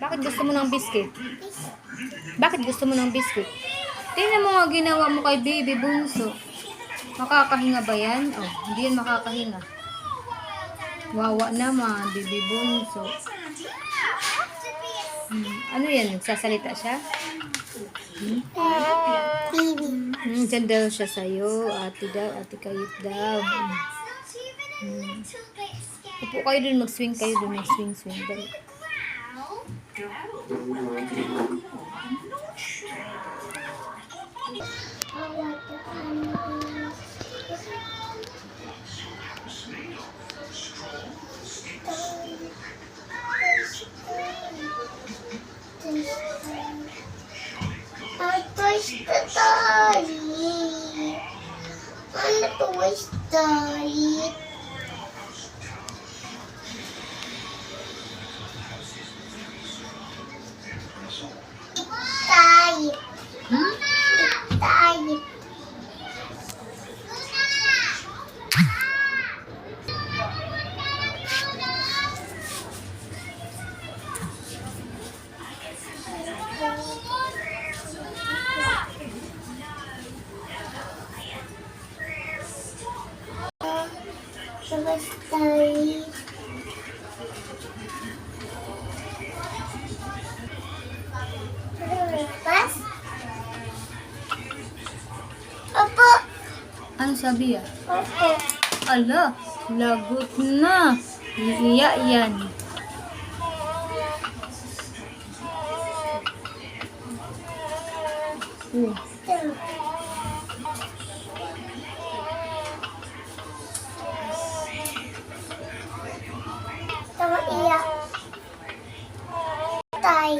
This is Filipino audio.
Bakit gusto mo ng biscuit? Bakit gusto mo ng biscuit? Tingnan mo nga ginawa mo kay baby bunso. Makakahinga ba yan? Oh, hindi yan makakahinga. Wawa naman, baby bunso. Ano yan? Nagsasalita siya? Diyan daw siya sa'yo. Ate daw, ate kayot daw. Upo kayo dun, mag-swing kayo dun, mag-swing-swing. Dali. Toy Story. Ano Toy Story? Tayo. Tayo. Toy Story. Pas? Opo. Ano sabi ya? Opo. Ala, lagot na. Iiyak yan. Tama iyak. Tay.